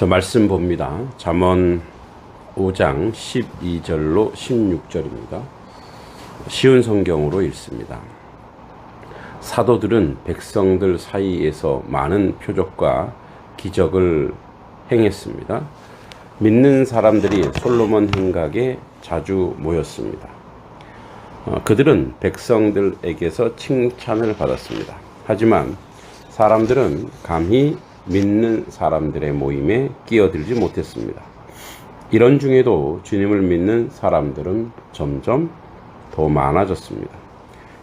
저 말씀 봅니다. 잠언 5장 12절로 16절입니다. 쉬운 성경으로 읽습니다. 사도들은 백성들 사이에서 많은 표적과 기적을 행했습니다. 믿는 사람들이 솔로몬 행각에 자주 모였습니다. 그들은 백성들에게서 칭찬을 받았습니다. 하지만 사람들은 감히 믿는 사람들의 모임에 끼어들지 못했습니다. 이런 중에도 주님을 믿는 사람들은 점점 더 많아졌습니다.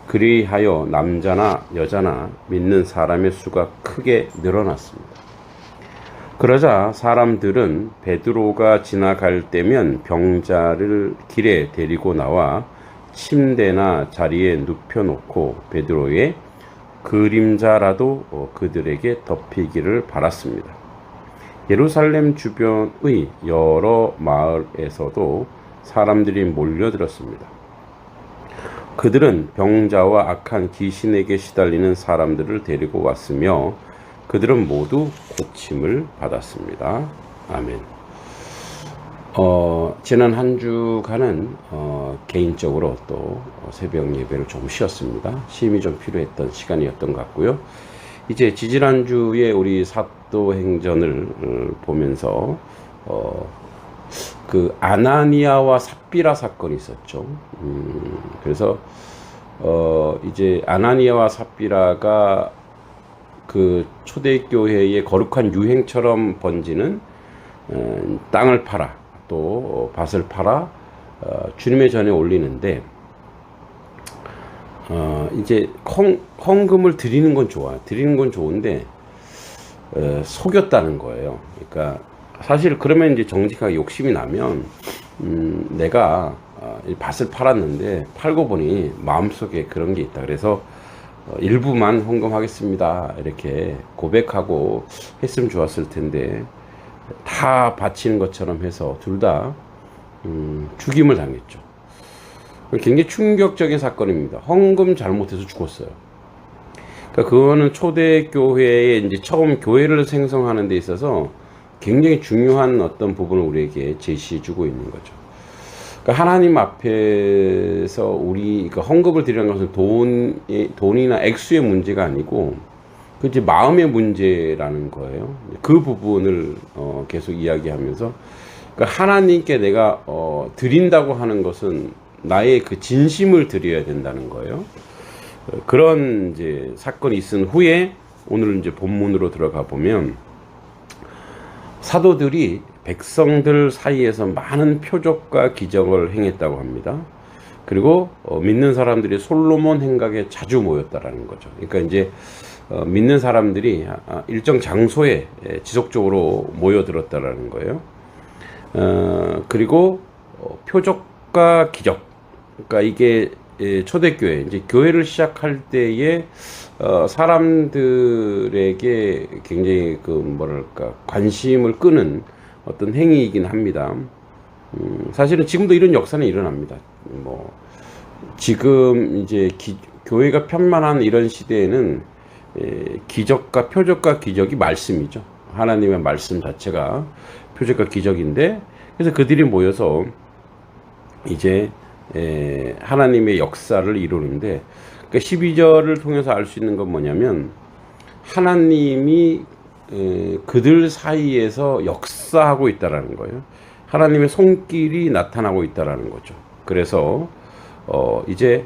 그리하여 남자나 여자나 믿는 사람의 수가 크게 늘어났습니다. 그러자 사람들은 베드로가 지나갈 때면 병자를 길에 데리고 나와 침대나 자리에 눕혀놓고 베드로의 그림자라도 그들에게 덮이기를 바랐습니다. 예루살렘 주변의 여러 마을에서도 사람들이 몰려들었습니다. 그들은 병자와 악한 귀신에게 시달리는 사람들을 데리고 왔으며 그들은 모두 고침을 받았습니다. 아멘. 지난 한 주간은 개인적으로 또 새벽 예배를 좀 쉬었습니다. 쉼이 좀 필요했던 시간이었던 것 같고요. 이제 지지난주에 우리 사도행전을 보면서 그 아나니아와 삽비라 사건이 있었죠. 그래서 이제 아나니아와 삽비라가 그 초대교회의 거룩한 유행처럼 번지는 땅을 팔아 또 밭을 팔아 주님의 전에 올리는데 이제 헌금을 드리는 건 좋아. 드리는 건 좋은데 속였다는 거예요. 그러니까 사실 그러면 이제 정직하게 욕심이 나면 내가 밭을 팔았는데 팔고 보니 마음속에 그런 게 있다. 그래서 일부만 헌금하겠습니다. 이렇게 고백하고 했으면 좋았을 텐데 다 바치는 것처럼 해서 둘 다 죽임을 당했죠. 굉장히 충격적인 사건입니다. 헌금 잘못해서 죽었어요. 그러니까 그거는 초대교회에 이제 처음 교회를 생성하는 데 있어서 굉장히 중요한 어떤 부분을 우리에게 제시해주고 있는 거죠. 그러니까 하나님 앞에서 우리 그러니까 헌금을 드리는 것은 돈이나 액수의 문제가 아니고 그 이제 마음의 문제라는 거예요. 그 부분을 계속 이야기하면서 그러니까 하나님께 내가 드린다고 하는 것은 나의 그 진심을 드려야 된다는 거예요. 그런 이제 사건이 있은 후에 오늘 이제 본문으로 들어가 보면 사도들이 백성들 사이에서 많은 표적과 기적을 행했다고 합니다. 그리고 믿는 사람들이 솔로몬 행각에 자주 모였다라는 거죠. 그러니까 이제 믿는 사람들이 일정 장소에 지속적으로 모여들었다라는 거예요. 그리고 표적과 기적. 그러니까 이게 초대교회, 이제 교회를 시작할 때에 사람들에게 굉장히 그 뭐랄까 관심을 끄는 어떤 행위이긴 합니다. 사실은 지금도 이런 역사는 일어납니다. 뭐 지금 이제 교회가 편만한 이런 시대에는 기적과 표적과 기적이 말씀이죠. 하나님의 말씀 자체가 표적과 기적인데 그래서 그들이 모여서 이제 하나님의 역사를 이루는데 그러니까 12절을 통해서 알 수 있는 건 뭐냐면 하나님이 그들 사이에서 역사하고 있다라는 거예요. 하나님의 손길이 나타나고 있다라는 거죠. 그래서 이제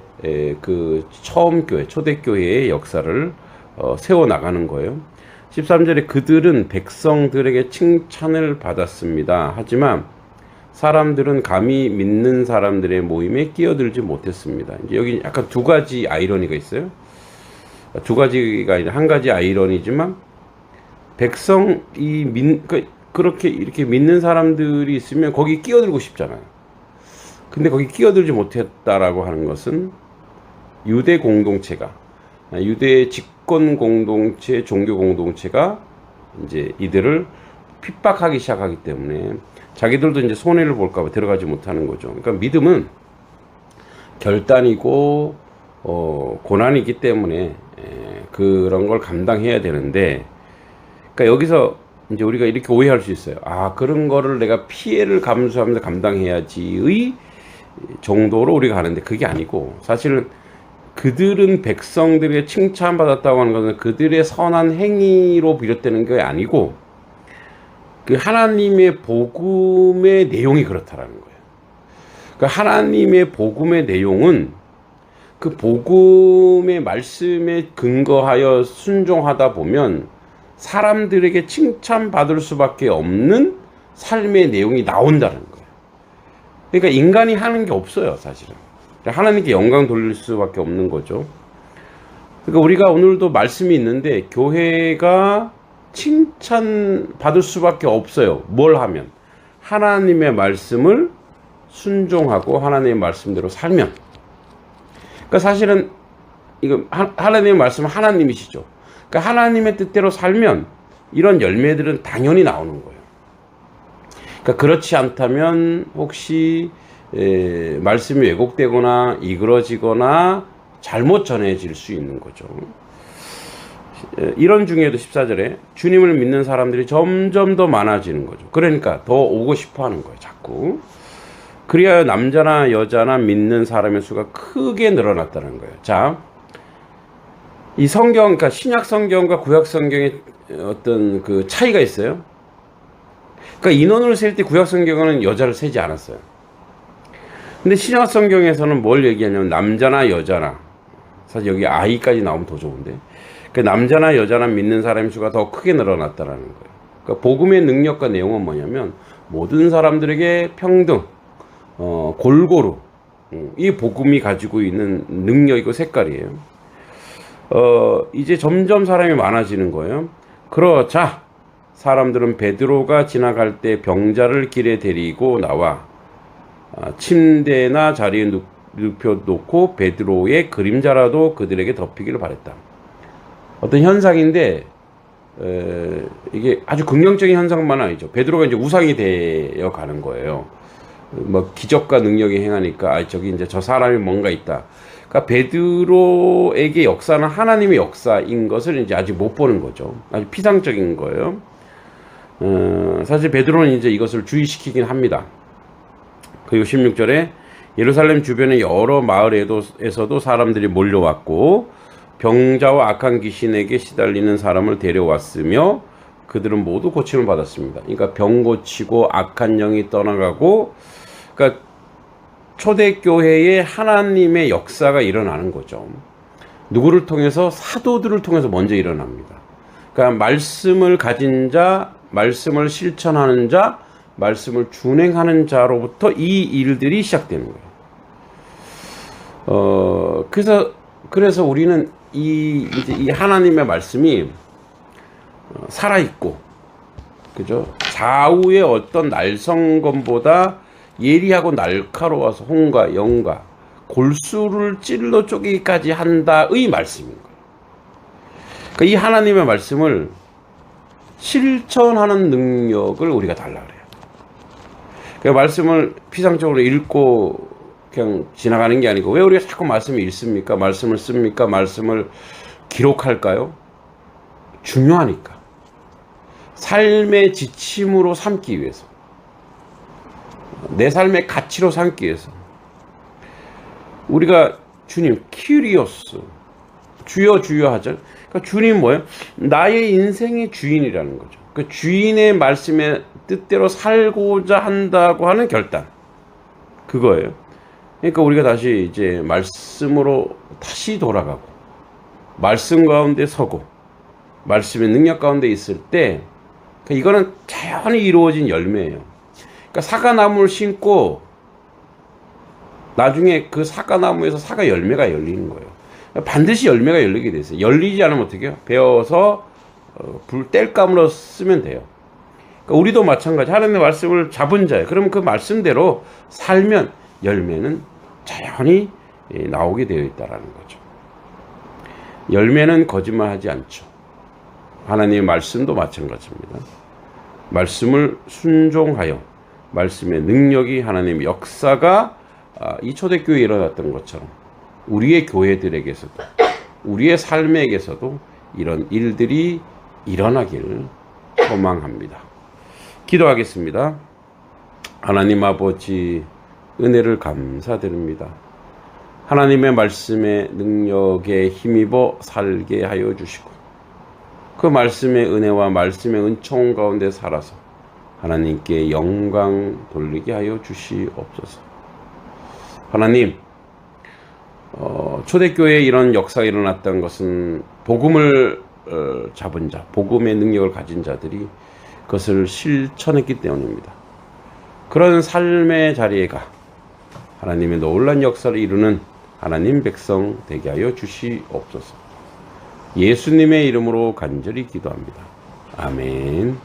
그 처음 교회, 초대교회의 역사를 세워 나가는 거예요. 13절에 그들은 백성들에게 칭찬을 받았습니다. 하지만 사람들은 감히 믿는 사람들의 모임에 끼어들지 못했습니다. 이제 여기 약간 두 가지 아이러니가 있어요. 두 가지가 아니라 한 가지 아이러니지만 그렇게 이렇게 믿는 사람들이 있으면 거기 끼어들고 싶잖아요. 근데 거기 끼어들지 못했다라고 하는 것은 유대 공동체가 유대 집권 공동체, 종교 공동체가 이제 이들을 핍박하기 시작하기 때문에 자기들도 이제 손해를 볼까 봐 들어가지 못하는 거죠. 그러니까 믿음은 결단이고 고난이기 때문에 그런 걸 감당해야 되는데, 그러니까 여기서 이제 우리가 이렇게 오해할 수 있어요. 아, 그런 거를 내가 피해를 감수하면서 감당해야지의 정도로 우리가 하는데 그게 아니고, 사실은 그들은 백성들에게 칭찬받았다고 하는 것은 그들의 선한 행위로 비롯되는 게 아니고 그 하나님의 복음의 내용이 그렇다라는 거예요. 그 하나님의 복음의 내용은 그 복음의 말씀에 근거하여 순종하다 보면 사람들에게 칭찬받을 수밖에 없는 삶의 내용이 나온다는 거예요. 그러니까 인간이 하는 게 없어요, 사실은. 하나님께 영광 돌릴 수밖에 없는 거죠. 그러니까 우리가 오늘도 말씀이 있는데 교회가 칭찬받을 수밖에 없어요. 뭘 하면? 하나님의 말씀을 순종하고 하나님의 말씀대로 살면. 그러니까 사실은 이거 하나님의 말씀은 하나님이시죠. 그러니까 하나님의 뜻대로 살면 이런 열매들은 당연히 나오는 거예요. 그러니까 그렇지 않다면 혹시 말씀이 왜곡되거나 이그러지거나 잘못 전해질 수 있는 거죠. 이런 중에도 14절에 주님을 믿는 사람들이 점점 더 많아지는 거죠. 그러니까 더 오고 싶어 하는 거예요, 자꾸. 그리하여 남자나 여자나 믿는 사람의 수가 크게 늘어났다는 거예요. 자, 이 성경, 그러니까 신약 성경과 구약 성경의 어떤 그 차이가 있어요. 그러니까 인원을 셀 때 구약 성경은 여자를 세지 않았어요. 근데 신약 성경에서는 뭘 얘기하냐면 남자나 여자나, 사실 여기 아이까지 나오면 더 좋은데, 그 남자나 여자나 믿는 사람의 수가 더 크게 늘어났다라는 거예요. 그러니까 복음의 능력과 내용은 뭐냐면 모든 사람들에게 평등, 골고루, 이 복음이 가지고 있는 능력이고 색깔이에요. 이제 점점 사람이 많아지는 거예요. 그러자 사람들은 베드로가 지나갈 때 병자를 길에 데리고 나와 침대나 자리에 눕혀놓고 베드로의 그림자라도 그들에게 덮이기를 바랬다. 어떤 현상인데 이게 아주 긍정적인 현상만 아니죠. 베드로가 이제 우상이 되어 가는 거예요. 뭐 기적과 능력이 행하니까 저기 이제 저 사람이 뭔가 있다. 그러니까 베드로에게 역사는 하나님의 역사인 것을 이제 아직 못 보는 거죠. 아주 피상적인 거예요. 사실 베드로는 이제 이것을 주의시키긴 합니다. 그리고 16절에 예루살렘 주변의 여러 마을에서도 사람들이 몰려왔고 병자와 악한 귀신에게 시달리는 사람을 데려왔으며 그들은 모두 고침을 받았습니다. 그러니까 병 고치고 악한 영이 떠나가고, 그러니까 초대교회에 하나님의 역사가 일어나는 거죠. 누구를 통해서? 사도들을 통해서 먼저 일어납니다. 그러니까 말씀을 가진 자, 말씀을 실천하는 자, 말씀을 준행하는 자로부터 이 일들이 시작되는 거예요. 그래서 우리는 이제 이 하나님의 말씀이 살아있고, 그죠? 좌우의 어떤 날성검보다 예리하고 날카로워서 홍과 영과 골수를 찔러 쪼개기까지 한다의 말씀인 거예요. 그러니까 이 하나님의 말씀을 실천하는 능력을 우리가 달라 그래요. 그 말씀을 피상적으로 읽고 그냥 지나가는 게 아니고, 왜 우리가 자꾸 말씀을 읽습니까? 말씀을 씁니까? 말씀을 기록할까요? 중요하니까. 삶의 지침으로 삼기 위해서, 내 삶의 가치로 삼기 위해서. 우리가 주님, 키리오스, 주여 주여 하죠. 그러니까 주님 뭐예요? 나의 인생의 주인이라는 거죠. 그 주인의 말씀의 뜻대로 살고자 한다고 하는 결단, 그거예요. 그러니까 우리가 다시 이제 말씀으로 다시 돌아가고, 말씀 가운데 서고, 말씀의 능력 가운데 있을 때, 이거는 자연히 이루어진 열매예요. 그러니까 사과나무를 심고 나중에 그 사과나무에서 사과 열매가 열리는 거예요. 반드시 열매가 열리게 돼 있어요. 열리지 않으면 어떻게 해요? 베어서 불 뗄감으로 쓰면 돼요. 그러니까 우리도 마찬가지. 하나님의 말씀을 잡은 자예요. 그러면 그 말씀대로 살면 열매는 자연히 나오게 되어 있다라는 거죠. 열매는 거짓말하지 않죠. 하나님의 말씀도 마찬가지입니다. 말씀을 순종하여 말씀의 능력이, 하나님의 역사가 이 초대교회에 일어났던 것처럼 우리의 교회들에게서도, 우리의 삶에게서도 이런 일들이 일어나길 소망합니다. 기도하겠습니다. 하나님 아버지, 은혜를 감사드립니다. 하나님의 말씀에 능력에 힘입어 살게 하여 주시고, 그 말씀의 은혜와 말씀의 은총 가운데 살아서 하나님께 영광 돌리게 하여 주시옵소서. 하나님, 초대교회에 이런 역사가 일어났던 것은 복음을 잡은 자, 복음의 능력을 가진 자들이 그것을 실천했기 때문입니다. 그런 삶의 자리에 가 하나님의 놀라운 역사를 이루는 하나님 백성 되게 하여 주시옵소서. 예수님의 이름으로 간절히 기도합니다. 아멘.